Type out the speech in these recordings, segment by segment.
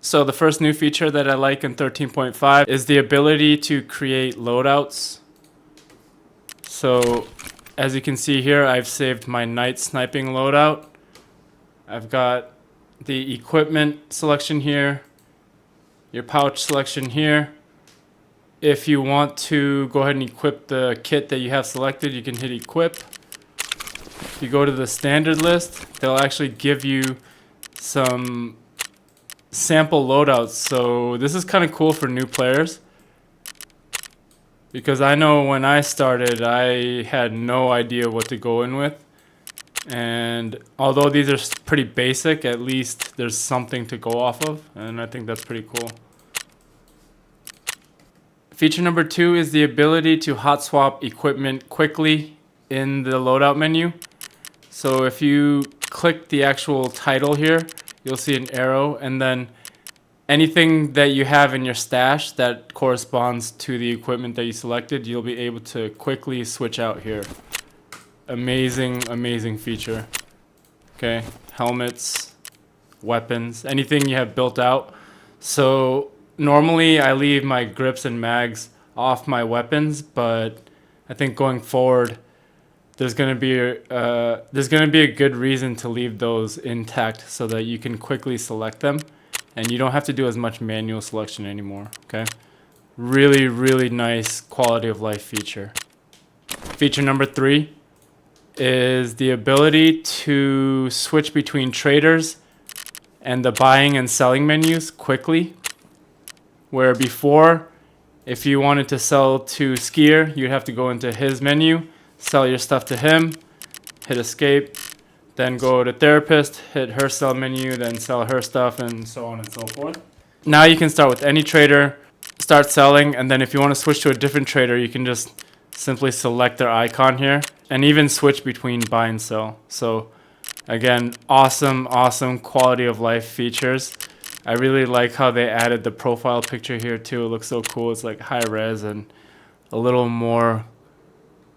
So the first new feature that I like in 13.5 is the ability to create loadouts. So as you can see here, I've saved my night sniping loadout. I've got the equipment selection here, your pouch selection here. If you want to go ahead and equip the kit that you have selected, you can hit equip. If you go to the standard list, they'll actually give you some sample loadouts. So this is kind of cool for new players, because I know when I started I had no idea what to go in with, and although these are pretty basic, at least there's something to go off of, and I think that's pretty cool. Feature number 2 is the ability to hot swap equipment quickly in the loadout menu. So if you click the actual title here, you'll see an arrow, and then anything that you have in your stash that corresponds to the equipment that you selected, you'll be able to quickly switch out here. Amazing, amazing feature. Okay, helmets, weapons, anything you have built out. So normally I leave my grips and mags off my weapons, but I think going forward there's gonna be a good reason to leave those intact so that you can quickly select them and you don't have to do as much manual selection anymore. Okay, really, really nice quality of life feature. Feature number 3 is the ability to switch between traders and the buying and selling menus quickly, where before, if you wanted to sell to Skier, you'd have to go into his menu, sell your stuff to him, hit escape, then go to therapist, hit her sell menu, then sell her stuff, and so on and so forth. Now you can start with any trader, start selling, and then if you want to switch to a different trader, you can just simply select their icon here and even switch between buy and sell. So again, awesome quality of life features. I really like how they added the profile picture here too. It looks so cool. It's like high res and a little more,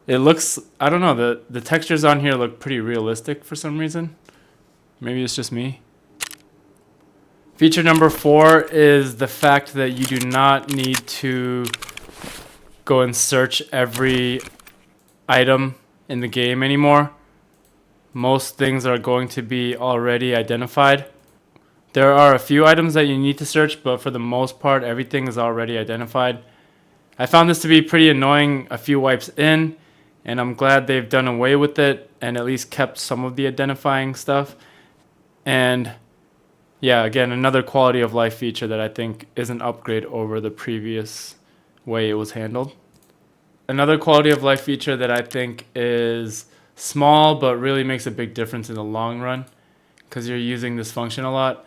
it looks, I don't know, the textures on here look pretty realistic for some reason. Maybe it's just me. Feature number 4 is the fact that you do not need to go and search every item in the game anymore. Most things are going to be already identified. There are a few items that you need to search, but for the most part, everything is already identified. I found this to be pretty annoying a few wipes in, and I'm glad they've done away with it and at least kept some of the identifying stuff. And yeah, again, another quality of life feature that I think is an upgrade over the previous way it was handled. Another quality of life feature that I think is small but really makes a big difference in the long run, because you're using this function a lot.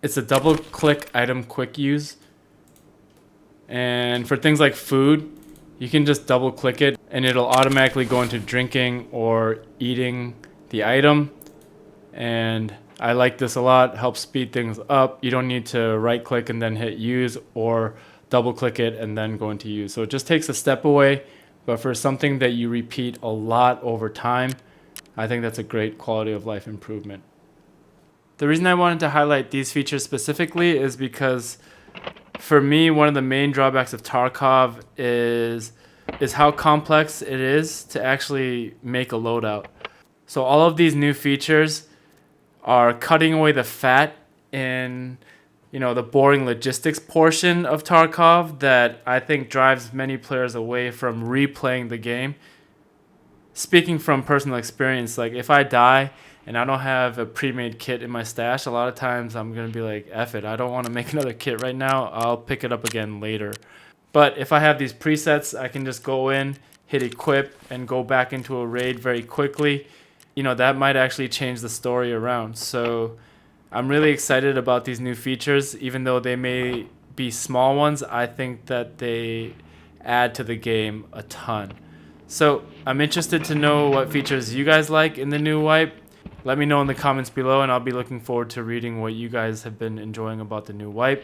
It's a double click item quick use. And for things like food, you can just double click it and it'll automatically go into drinking or eating the item. And I like this a lot. It helps speed things up. You don't need to right click and then hit use, or double click it and then go into use. So it just takes a step away, but for something that you repeat a lot over time, I think that's a great quality of life improvement. The reason I wanted to highlight these features specifically is because for me, one of the main drawbacks of Tarkov is how complex it is to actually make a loadout. So all of these new features are cutting away the fat in, the boring logistics portion of Tarkov that I think drives many players away from replaying the game. Speaking from personal experience, like if I die and I don't have a pre-made kit in my stash, a lot of times I'm going to be like, F it, I don't want to make another kit right now. I'll pick it up again later. But if I have these presets, I can just go in, hit equip, and go back into a raid very quickly. That might actually change the story around. So I'm really excited about these new features. Even though they may be small ones, I think that they add to the game a ton. So I'm interested to know what features you guys like in the new wipe. Let me know in the comments below, and I'll be looking forward to reading what you guys have been enjoying about the new wipe.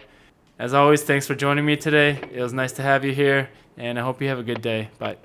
As always, thanks for joining me today. It was nice to have you here, and I hope you have a good day. Bye.